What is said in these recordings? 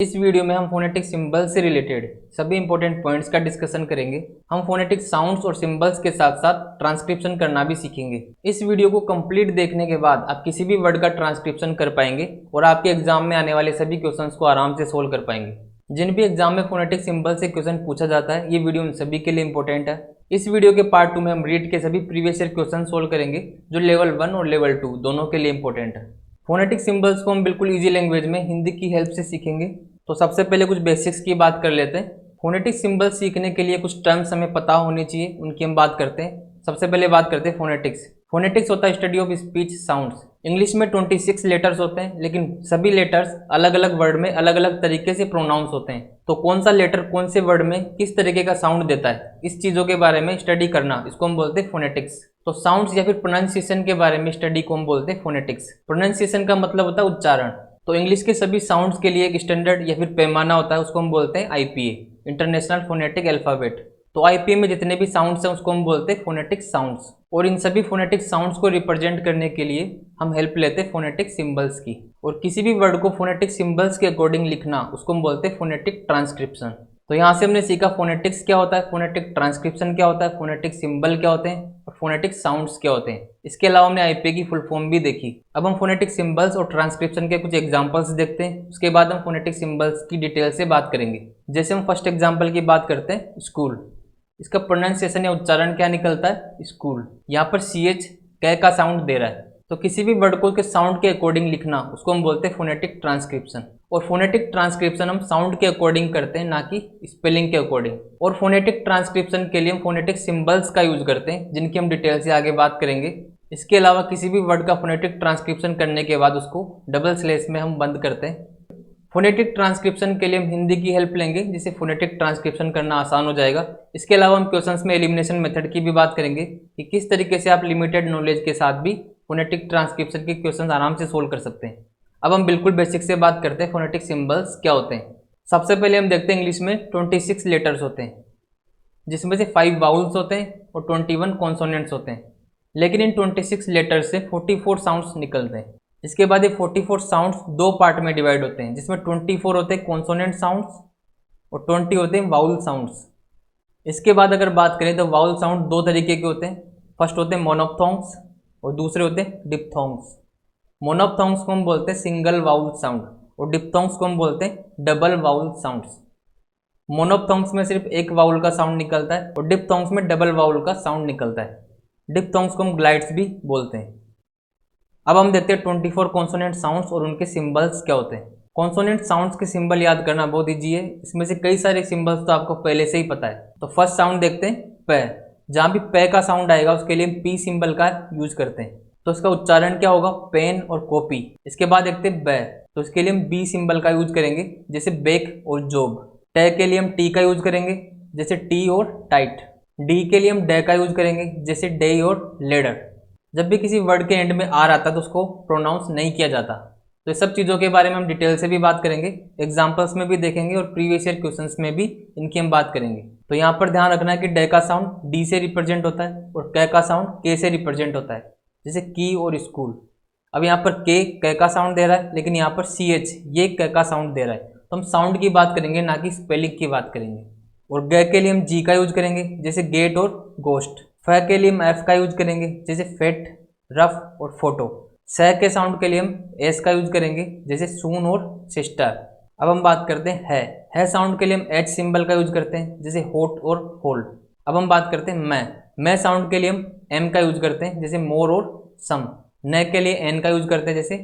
इस वीडियो में हम फोनेटिक सिंबल से रिलेटेड सभी इंपॉर्टेंट पॉइंट्स का डिस्कशन करेंगे। हम फोनेटिक साउंड्स और सिंबल्स के साथ साथ ट्रांसक्रिप्शन करना भी सीखेंगे। इस वीडियो को कंप्लीट देखने के बाद आप किसी भी वर्ड का ट्रांसक्रिप्शन कर पाएंगे और आपके एग्जाम में आने वाले सभी क्वेश्चंस को आराम से सोल्व कर पाएंगे। जिन भी एग्जाम में फोनेटिक सिंबल से क्वेश्चन पूछा जाता है, ये वीडियो उन सभी के लिए इंपॉर्टेंट है। इस वीडियो के पार्ट 2 में हम रीड के सभी प्रीवियस ईयर क्वेश्चन सोल्व करेंगे, जो लेवल 1 और लेवल 2 दोनों के लिए इंपॉर्टेंट है। फोनेटिक सिंबल्स को हम बिल्कुल ईजी लैंग्वेज में हिंदी की हेल्प से सीखेंगे। तो सबसे पहले कुछ बेसिक्स की बात कर लेते हैं। फोनेटिक सिंबल सीखने के लिए कुछ टर्म्स हमें पता होनी चाहिए, उनकी हम बात करते हैं। सबसे पहले बात करते हैं फोनेटिक्स। फोनेटिक्स होता है study of speech sounds. English में 26 लेटर्स होते हैं, लेकिन सभी लेटर्स अलग अलग वर्ड में अलग अलग तरीके से प्रोनाउंस होते हैं। तो कौन सा लेटर कौन से वर्ड में किस तरीके का साउंड देता है, इस चीज़ों के बारे में स्टडी करना, इसको हम बोलते हैं फोनेटिक्स। तो साउंड्स या फिर प्रोनाउंसिएशन के बारे में स्टडी को हम बोलते हैं फोनेटिक्स। प्रोनाउंसिएशन का मतलब होता है उच्चारण। तो इंग्लिश के सभी साउंड्स के लिए एक स्टैंडर्ड या फिर पैमाना होता है, उसको हम बोलते हैं आईपीए, इंटरनेशनल फोनेटिक अल्फाबेट। तो आईपीए में जितने भी साउंड्स हैं उसको हम बोलते हैं फोनेटिक साउंड्स। और इन सभी फोनेटिक साउंड्स को रिप्रेजेंट करने के लिए हम हेल्प लेते हैं फोनेटिक सिंबल्स की। और किसी भी वर्ड को फोनेटिक सिंबल्स के अकॉर्डिंग लिखना, उसको हम बोलते हैं फोनेटिक ट्रांसक्रिप्शन। तो यहाँ से हमने सीखा फोनेटिक्स क्या होता है, फोनेटिक ट्रांसक्रिप्शन क्या होता है, फोनेटिक सिंबल क्या होते हैं और फोनेटिक साउंड्स क्या होते हैं। इसके अलावा हमने आईपीए की फुल फॉर्म भी देखी। अब हम फोनेटिक सिंबल्स और ट्रांसक्रिप्शन के कुछ एग्जांपल्स देखते हैं। उसके बाद हम फोनेटिक सिंबल्स की डिटेल से बात करेंगे। जैसे हम फर्स्ट एग्जांपल की बात करते हैं, स्कूल। इसका प्रोनाउंसिएशन या उच्चारण क्या निकलता है, स्कूल। यहाँ पर CH कै का साउंड दे रहा है। तो किसी भी वर्ड को उसके साउंड के अकॉर्डिंग लिखना, उसको हम बोलते हैं फोनेटिक ट्रांसक्रिप्शन। और फोनेटिक ट्रांसक्रिप्शन हम साउंड के अकॉर्डिंग करते हैं, ना कि स्पेलिंग के अकॉर्डिंग। और फोनेटिक ट्रांसक्रिप्शन के लिए हम फोनेटिक सिंबल्स का यूज करते हैं, जिनकी हम डिटेल से आगे बात करेंगे। इसके अलावा किसी भी वर्ड का फोनेटिक ट्रांसक्रिप्शन करने के बाद उसको डबल स्लैश में हम बंद करते हैं। फोनेटिक ट्रांसक्रिप्शन के लिए हम हिंदी की हेल्प लेंगे, जिससे फोनेटिक ट्रांसक्रिप्शन करना आसान हो जाएगा। इसके अलावा हम क्वेश्चंस में एलिमिनेशन मेथड की भी बात करेंगे कि किस तरीके से आप लिमिटेड नॉलेज के साथ भी फोनेटिक ट्रांसक्रिप्शन के क्वेश्चंस आराम से सोल्व कर सकते हैं। अब हम बिल्कुल बेसिक से बात करते हैं, फोनेटिक सिंबल्स क्या होते हैं। सबसे पहले हम देखते हैं इंग्लिश में 26 लेटर्स होते हैं, जिसमें से 5 वाउल्स होते हैं और 21 कॉन्सोनेंट्स होते हैं। लेकिन इन 26 लेटर्स से 44 साउंड्स निकलते हैं। इसके बाद ये 44 साउंड्स दो पार्ट में डिवाइड होते हैं, जिसमें 24 होते हैं कॉन्सोनेंट साउंड्स और 20 होते हैं वाउल साउंड्स। इसके बाद अगर बात करें तो वाउल साउंड दो तरीके के होते हैं। फर्स्ट होते हैं मोनोप्थोंग्स और दूसरे होते हैं डिप्थोंग्स। मोनोप्थोंग्स को हम बोलते हैं सिंगल वाउल साउंड और डिप्थोंग्स को हम बोलते हैं डबल वाउल साउंड्स। मोनोप्थोंग्स में सिर्फ एक वाउल का साउंड निकलता है और डिप्थोंग्स में डबल वाउल का साउंड निकलता है। डिप्थोंग्स को हम ग्लाइड्स भी बोलते हैं। अब हम देखते हैं 24 कॉन्सोनेंट साउंड्स और उनके सिंबल्स क्या होते हैं। कॉन्सोनेंट साउंड्स के सिंबल याद करना बहुत ईजी है। इसमें से कई सारे सिंबल्स तो आपको पहले से ही पता है। तो फर्स्ट साउंड देखते हैं प। जहाँ भी प का साउंड आएगा उसके लिए हम पी सिंबल का यूज करते हैं। तो इसका उच्चारण क्या होगा, पेन और कॉपी। इसके बाद देखते हैं ब, तो इसके लिए हम बी सिंबल का यूज करेंगे, जैसे बेक और जॉब। ट के लिए हम टी का यूज करेंगे, जैसे टी और टाइट। डी के लिए हम डे का यूज करेंगे, जैसे डे और लेडर। जब भी किसी वर्ड के एंड में आर आता है तो उसको प्रोनाउंस नहीं किया जाता। तो ये सब चीज़ों के बारे में हम डिटेल से भी बात करेंगे, एग्जाम्पल्स में भी देखेंगे और प्रीवियस ईयर क्वेश्चंस में भी इनकी हम बात करेंगे। तो यहाँ पर ध्यान रखना है कि डे का साउंड डी से रिप्रेजेंट होता है और क का साउंड के से रिप्रेजेंट होता है, जैसे की और स्कूल। अब यहाँ पर क का साउंड दे रहा है, लेकिन यहाँ पर CH ये क का साउंड दे रहा है। तो हम साउंड की बात करेंगे, ना कि स्पेलिंग की बात करेंगे। और ग के लिए हम जी का यूज करेंगे, जैसे गेट और गोस्ट। फ के लिए हम एफ का यूज करेंगे, जैसे फेट, रफ और फोटो। स के साउंड के लिए हम एस का यूज करेंगे, जैसे सून और सिस्टर। अब हम बात करते हैं है साउंड के लिए हम एच सिंबल का यूज करते हैं, जैसे होट और होल्ड। अब हम बात करते हैं मैं साउंड के लिए हम एम का यूज करते हैं, जैसे मोर और सम। न के लिए एन का यूज करते हैं, जैसे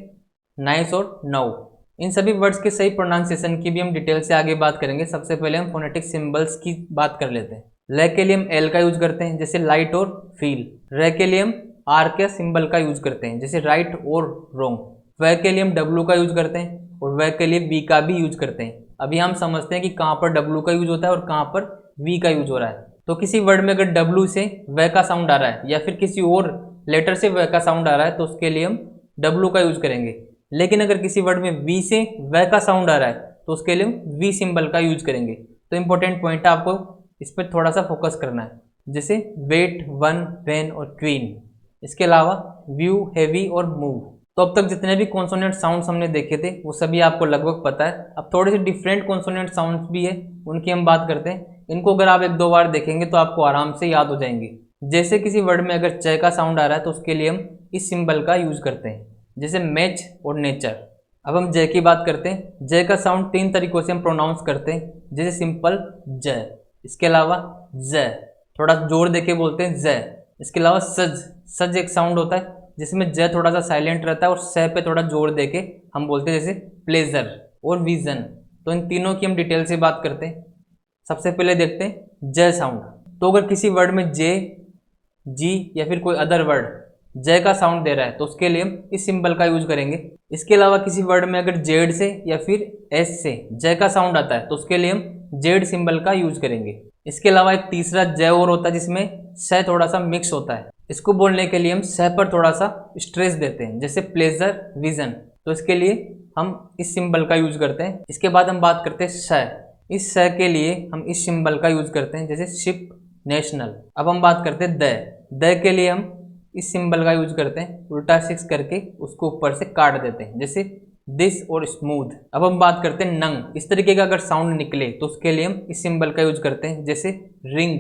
नाइस और नव। इन सभी वर्ड्स के सही प्रोनाउंसिएशन की भी हम डिटेल से आगे बात करेंगे। सबसे पहले हम फोनेटिक सिंबल्स की बात कर लेते हैं। ल के लिए हम एल का यूज करते हैं, जैसे लाइट और फील। र के लिए हम आर के सिंबल का यूज करते हैं, जैसे राइट और रोंग। व के लिए हम डब्ल्यू का यूज करते हैं और व के लिए बी का भी यूज करते हैं। अभी हम समझते हैं कि कहाँ पर डब्ल्यू का यूज होता है और कहाँ पर वी का यूज हो रहा है। तो किसी वर्ड में अगर डब्ल्यू से व का साउंड आ रहा है या फिर किसी और लेटर से व का साउंड आ रहा है, तो उसके लिए हम डब्ल्यू का यूज करेंगे। लेकिन अगर किसी वर्ड में वी से व का साउंड आ रहा है, तो उसके लिए हम वी सिंबल का यूज करेंगे। तो इंपॉर्टेंट पॉइंट है, आपको इस पर थोड़ा सा फोकस करना है, जैसे वेट, वन, वेन और क्वीन। इसके अलावा व्यू, हैवी और मूव। तो अब तक जितने भी कॉन्सोनेंट साउंड्स हमने देखे थे वो सभी आपको लगभग पता है। अब थोड़े से डिफरेंट कॉन्सोनेंट साउंड्स भी है, उनकी हम बात करते हैं। इनको अगर आप 1-2 बार देखेंगे तो आपको आराम से याद हो जाएंगे। जैसे किसी वर्ड में अगर च का साउंड आ रहा है तो उसके लिए हम इस सिंबल का यूज करते हैं, जैसे मैच और नेचर। अब हम जय की बात करते हैं। जय का साउंड 3 तरीकों से हम प्रोनाउंस करते हैं, जैसे सिंपल जय, इसके अलावा जय, थोड़ा जोर देके बोलते हैं जय, इसके अलावा सज। सज एक साउंड होता है जिसमें जय थोड़ा सा साइलेंट रहता है और स पे थोड़ा जोर देके हम बोलते हैं, जैसे प्लेजर और विजन। तो इन तीनों की हम डिटेल से बात करते हैं। सबसे पहले देखते हैं जय साउंड। तो अगर किसी वर्ड में जे, जी या फिर कोई अदर वर्ड जय का साउंड दे रहा है तो उसके लिए हम इस सिंबल का यूज करेंगे। इसके अलावा किसी वर्ड में अगर जेड से या फिर एस से जय का साउंड आता है तो उसके लिए हम जेड सिंबल का यूज करेंगे। इसके अलावा एक तीसरा जय और होता है जिसमें स थोड़ा सा मिक्स होता है, इसको बोलने के लिए हम स पर थोड़ा सा स्ट्रेस देते हैं, जैसे प्लेजर, विजन। तो इसके लिए हम इस सिंबल का यूज करते हैं। इसके बाद हम बात करते हैं स। इस स के लिए हम इस सिंबल का यूज करते हैं, जैसे शिप, नेशनल। अब हम बात करते हैं द के लिए हम इस सिंबल का यूज करते हैं, उल्टा 6 करके उसको ऊपर से काट देते हैं, जैसे दिस और स्मूथ। अब हम बात करते हैं नंग। इस तरीके का अगर साउंड निकले तो उसके लिए हम इस सिंबल का यूज करते हैं, जैसे रिंग,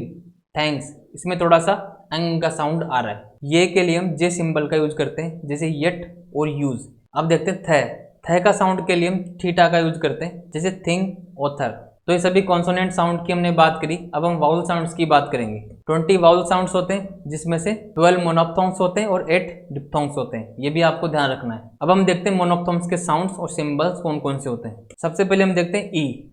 थैंक्स। इसमें थोड़ा सा अंग का साउंड आ रहा है। ये के लिए हम जे सिंबल का यूज करते हैं, जैसे येट और यूज। अब देखते हैं थ का साउंड के लिए हम थीटा का यूज करते हैं, जैसे थिंग, ऑथर। तो ये सभी कॉन्सोनेंट साउंड की हमने बात करी। अब हम वाउल साउंड्स की बात करेंगे। 20 वाउल साउंड्स होते हैं जिसमें से 12 मोनोप्थोन्ग्स होते हैं और 8 डिप्थोन्ग्स होते हैं, ये भी आपको ध्यान रखना है। अब हम देखते हैं मोनोप्थोन्ग्स के साउंड्स और सिंबल्स कौन कौन से होते हैं। सबसे पहले हम देखते हैं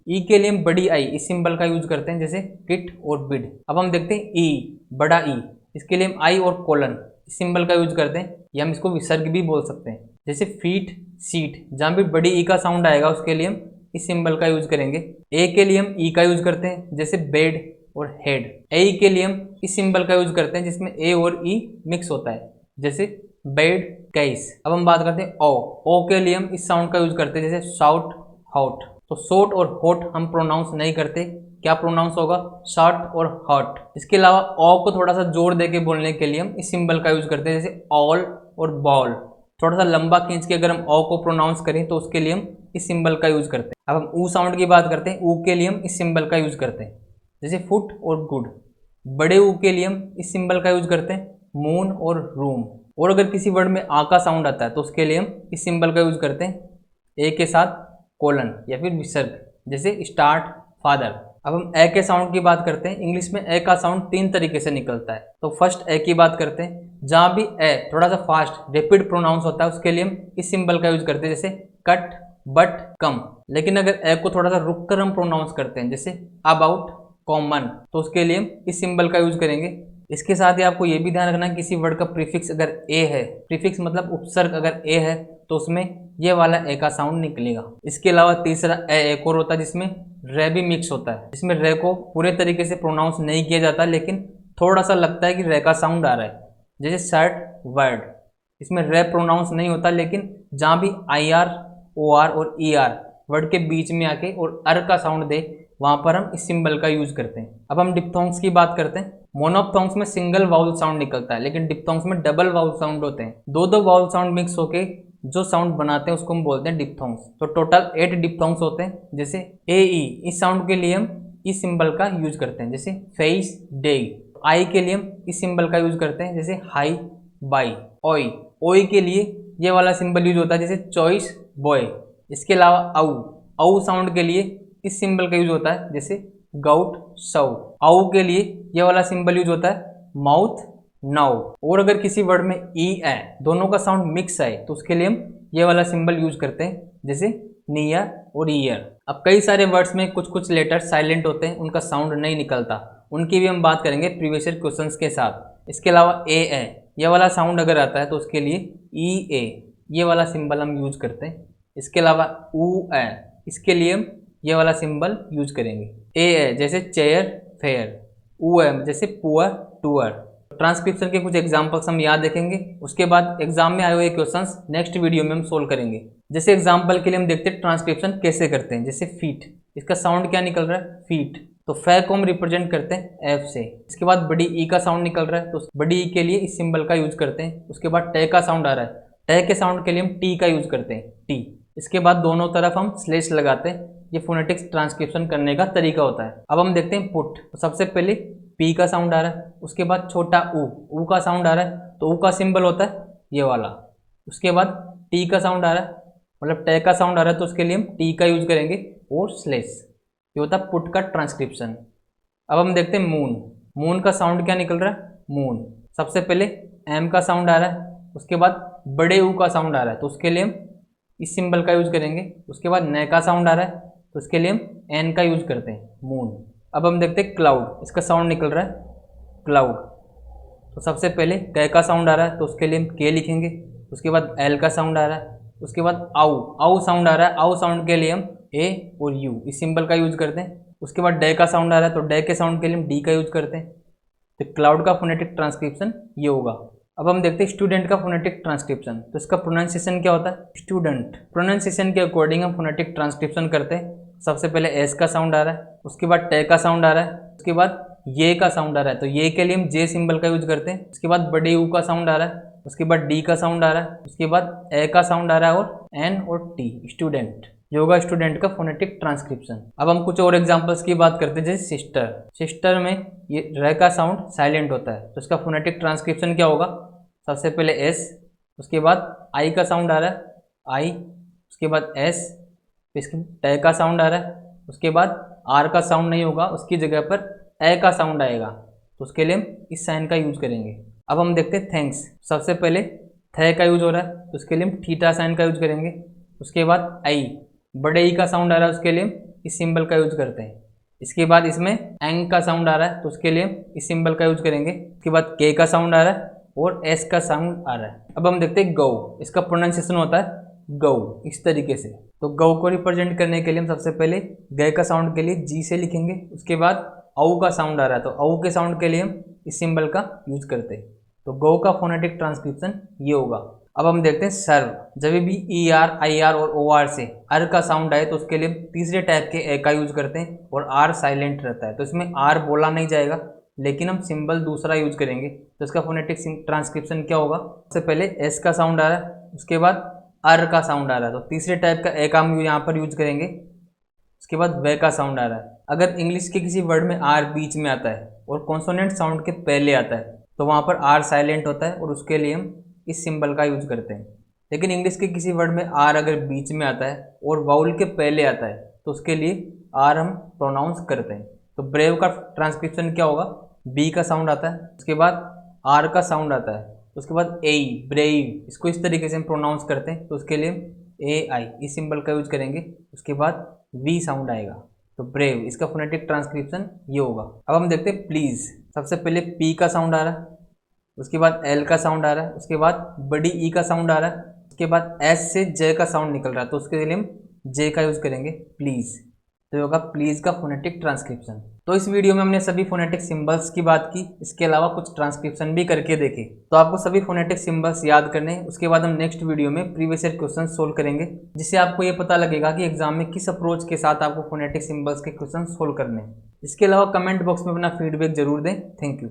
ई के लिए हम बड़ी आई इस सिंबल का यूज करते हैं, जैसे किट और बिड। अब हम देखते हैं ई, बड़ा ई, इसके लिए हम आई और कोलन इस सिंबल का यूज करते हैं, या हम इसको विसर्ग भी बोल सकते हैं, जैसे फीट, सीट। जहाँ भी बड़ी ई का साउंड आएगा उसके लिए हम इस सिंबल का यूज करेंगे। ए के लिए हम ई का यूज करते हैं, जैसे बेड और हेड। ए के लिए हम इस सिंबल का यूज करते हैं जिसमें ए और ई मिक्स होता है, जैसे बेड, कैस। अब हम बात करते हैं ओ के लिए हम इस साउंड का यूज करते हैं, जैसे शाउट, हॉट। तो शॉर्ट और हॉट हम प्रोनाउंस नहीं करते, क्या प्रोनाउंस होगा, शॉर्ट और हॉट। इसके अलावा ओ को थोड़ा सा जोर देके बोलने के लिए हम इस सिंबल का यूज करते हैं, जैसे ऑल और बॉल। थोड़ा सा लंबा खींच के अगर हम ओ को प्रोनाउंस करें तो उसके लिए हम इस सिंबल का यूज करते हैं। अब हम ऊ साउंड की बात करते हैं। ऊ के लिए हम इस सिंबल का यूज करते हैं, जैसे फुट और गुड। बड़े ऊ के लिए हम इस सिंबल का यूज करते हैं, मून और रूम। और अगर किसी वर्ड में आ का साउंड आता है तो उसके लिए हम इस सिंबल का यूज करते हैं, ए के साथ कोलन या फिर विसर्ग, जैसे स्टार्ट, फादर। अब हम ए के साउंड की बात करते हैं। इंग्लिश में ए का साउंड 3 तरीके से निकलता है। तो फर्स्ट ए की बात करते हैं। जहाँ भी ए थोड़ा सा फास्ट, रैपिड प्रोनाउंस होता है उसके लिए हम इस सिंबल का यूज करते हैं, जैसे कट, बट, कम। लेकिन अगर ए को थोड़ा सा रुक कर हम प्रोनाउंस करते हैं, जैसे अबाउट, कॉमन, तो उसके लिए हम इस सिंबल का यूज करेंगे। इसके साथ ही आपको ये भी ध्यान रखना है, किसी वर्ड का प्रीफिक्स अगर ए है, प्रीफिक्स मतलब उपसर्ग अगर ए है तो उसमें ये वाला ए का साउंड निकलेगा। इसके अलावा तीसरा ए एक और होता है जिसमें रे भी मिक्स होता है। इसमें रे को पूरे तरीके से प्रोनाउंस नहीं किया जाता, लेकिन थोड़ा सा लगता है कि रे का साउंड आ रहा है, जैसे शर्ट, वर्ड। इसमें रे प्रोनाउंस नहीं होता, लेकिन जहाँ भी आई आर, ओ आर और ई आर वर्ड के बीच में आके और अर का साउंड दे, वहां पर हम इस सिंबल का यूज करते हैं। अब हम डिप्थोंग्स की बात करते हैं। मोनोप्थोंग्स में सिंगल वाउल साउंड निकलता है, लेकिन डिप्थोंग्स में डबल वाउल साउंड होते हैं। दो वाउल साउंड मिक्स होके जो साउंड बनाते हैं उसको हम बोलते हैं डिप्थोंग्स। तो टोटल 8 डिप्थोंग्स होते हैं, जैसे ए ई, इस साउंड के लिए हम इस सिंबल का यूज करते हैं, जैसे फेस, डे। आई के लिए हम इस सिंबल का यूज करते हैं, जैसे हाई, बाई। ओई, ओई के लिए ये वाला सिंबल यूज होता है, जैसे चॉइस, बॉय। इसके अलावा औ साउंड के लिए इस सिंबल का यूज होता है, जैसे गाउट, सौ। आउ के लिए ये वाला सिंबल यूज होता है, माउथ, नाउ। और अगर किसी वर्ड में ई ए दोनों का साउंड मिक्स आए तो उसके लिए हम ये वाला सिंबल यूज करते हैं, जैसे नियर और ईयर। अब कई सारे वर्ड्स में कुछ कुछ लेटर साइलेंट होते हैं, उनका साउंड नहीं निकलता, उनकी भी हम बात करेंगे प्रीवियस ईयर क्वेश्चंस के साथ। इसके अलावा ए ये वाला साउंड अगर आता है तो उसके लिए ई ए ये वाला सिंबल हम यूज करते हैं। इसके अलावा ऊ ए, इसके लिए हम ये वाला सिंबल यूज करेंगे। ए जैसे चेयर, फेयर। ऊ ए जैसे पुअर, टूअर। ट्रांसक्रिप्शन के कुछ एग्जांपल्स हम याद रखेंगे, उसके बाद एग्जाम में आए हुए क्वेश्चंस नेक्स्ट वीडियो में हम सोल्व करेंगे। जैसे एग्जांपल के लिए हम देखते हैं ट्रांसक्रिप्शन कैसे करते हैं। जैसे फीट, इसका साउंड क्या निकल रहा है, फीट। तो फै को हम रिप्रेजेंट करते हैं एफ से। इसके बाद बड़ी ई का साउंड निकल रहा है तो बड़ी ई के लिए इस सिंबल का यूज करते हैं। उसके बाद टे का साउंड आ रहा है टे के साउंड के लिए हम टी का यूज करते हैं, टी। इसके बाद दोनों तरफ हम स्लेश लगाते हैं। ये फोनेटिक्स ट्रांसक्रिप्शन करने का तरीका होता है। अब हम देखते हैं पुट। तो सबसे पहले पी का साउंड आ रहा है, उसके बाद छोटा ऊ का साउंड आ रहा है, तो ऊ का सिंबल होता है ये वाला। उसके बाद टी का साउंड आ रहा है, मतलब टे का साउंड आ रहा है, तो उसके लिए हम टी का यूज करेंगे और स्लेश। ये होता है पुट का ट्रांसक्रिप्शन। अब हम देखते हैं मून। मून का साउंड क्या निकल रहा है, मून। सबसे पहले एम का साउंड आ रहा है, उसके बाद बड़े ऊ का साउंड आ रहा है, तो उसके लिए हम इस सिंबल का यूज करेंगे। उसके बाद न का साउंड आ रहा है, तो उसके लिए हम एन का यूज करते हैं, मून। अब हम देखते हैं क्लाउड। इसका साउंड निकल रहा है क्लाउड। तो सबसे पहले क का साउंड आ रहा है, तो उसके लिए हम के लिखेंगे। उसके बाद एल का साउंड आ रहा है, उसके बाद आउ साउंड आ रहा है, आउ साउंड के लिए हम ए और यू इस सिंबल का यूज करते हैं। उसके बाद डे का साउंड आ रहा है, तो डे के साउंड के लिए हम डी का यूज करते हैं। तो क्लाउड का फोनेटिक ट्रांसक्रिप्शन ये होगा। अब हम देखते हैं स्टूडेंट का फोनेटिक ट्रांसक्रिप्शन। तो इसका प्रोनाउंसिएशन क्या होता है, स्टूडेंट। प्रोनाउंसिएशन के अकॉर्डिंग हम फोनेटिक ट्रांसक्रिप्शन करते हैं। सबसे पहले एस का साउंड आ रहा है, उसके बाद टे का साउंड आ रहा है, उसके बाद ये का साउंड आ रहा है, तो ये के लिए हम जे सिंबल का यूज करते हैं। उसके बाद बड़े यू का साउंड आ रहा है, उसके बाद डी का साउंड आ रहा है, उसके बाद ए का साउंड आ रहा है और एन और टी, स्टूडेंट। ये होगा स्टूडेंट का फोनेटिक ट्रांसक्रिप्शन। अब हम कुछ और एग्जांपल्स की बात करते हैं, जैसे सिस्टर। सिस्टर में ये र का साउंड साइलेंट होता है, तो इसका फोनेटिक ट्रांसक्रिप्शन क्या होगा, सबसे पहले एस, उसके बाद आई का साउंड आ रहा है आई, उसके बाद एस, इसके टे का साउंड आ रहा है, उसके बाद आर का साउंड नहीं होगा, उसकी जगह पर ए का साउंड आएगा, तो उसके लिए हम इस साइन का यूज करेंगे। अब हम देखते हैं थैंक्स। सबसे पहले थे का यूज हो रहा है, तो उसके लिए हम थीटा साइन का यूज करेंगे। उसके बाद आई, बड़े ई का साउंड आ रहा है, उसके लिए हम इस सिंबल का यूज करते हैं। इसके बाद इसमें एंग का साउंड आ रहा है, तो उसके लिए हम इस सिंबल का यूज करेंगे। उसके बाद के का साउंड आ रहा है और एस का साउंड आ रहा है। अब हम देखते हैं गौ। इसका प्रोनाउंसिएशन होता है गौ, इस तरीके से। तो गौ को रिप्रेजेंट करने के लिए हम सबसे पहले ग का साउंड के लिए जी से लिखेंगे। उसके बाद औ का साउंड आ रहा है, तो औ के साउंड के लिए हम इस सिंबल का यूज करते हैं। तो गौ का फोनेटिक ट्रांसक्रिप्शन ये होगा। अब हम देखते हैं सर्व। जब भी ई आर, आई आर और ओ आर से अर का साउंड आए, तो उसके लिए तीसरे टाइप के ए का यूज करते हैं और आर साइलेंट रहता है, तो इसमें आर बोला नहीं जाएगा, लेकिन हम सिंबल दूसरा यूज करेंगे। तो इसका फोनेटिक ट्रांसक्रिप्शन क्या होगा, सबसे पहले एस का साउंड आ रहा है, उसके बाद अर का साउंड आ रहा है, तो तीसरे टाइप का ए का हम यहाँ पर यूज करेंगे। उसके बाद वे का साउंड आ रहा है। अगर इंग्लिश के किसी वर्ड में आर बीच में आता है और कॉन्सोनेंट साउंड के पहले आता है, तो वहाँ पर आर साइलेंट होता है और उसके लिए हम इस सिंबल का यूज करते हैं। लेकिन इंग्लिश के किसी वर्ड में आर अगर बीच में आता है और वाउल के पहले आता है, तो उसके लिए आर हम प्रोनाउंस करते हैं। तो ब्रेव का ट्रांसक्रिप्शन क्या होगा, बी का साउंड आता है, उसके बाद आर का साउंड आता है, उसके बाद ए, ब्रेव, इसको इस तरीके से हम प्रोनाउंस करते हैं, तो उसके लिए ए आई इस सिंबल का यूज करेंगे। उसके बाद वी साउंड आएगा, तो ब्रेव। इसका फोनेटिक ट्रांसक्रिप्शन ये होगा। अब हम देखते हैं प्लीज। सबसे पहले पी का साउंड आ रहा है, उसके बाद एल का साउंड आ रहा है, उसके बाद बड़ी ई का साउंड आ रहा है, उसके बाद एस से जे का साउंड निकल रहा है, तो उसके लिए हम जे का यूज करेंगे, प्लीज। तो ये होगा प्लीज का फोनेटिक ट्रांसक्रिप्शन। तो इस वीडियो में हमने सभी फोनेटिक सिंबल्स की बात की, इसके अलावा कुछ ट्रांसक्रिप्शन भी करके देखे। तो आपको सभी फोनेटिक सिंबल्स याद करने हैं। उसके बाद हम नेक्स्ट वीडियो में प्रीवियस ईयर क्वेश्चन सोल्व करेंगे, जिससे आपको ये पता लगेगा कि एग्जाम में किस अप्रोच के साथ आपको फोनेटिक सिंबल्स के क्वेश्चन सोल्व करने हैं। इसके अलावा कमेंट बॉक्स में अपना फीडबैक जरूर दें। Thank you.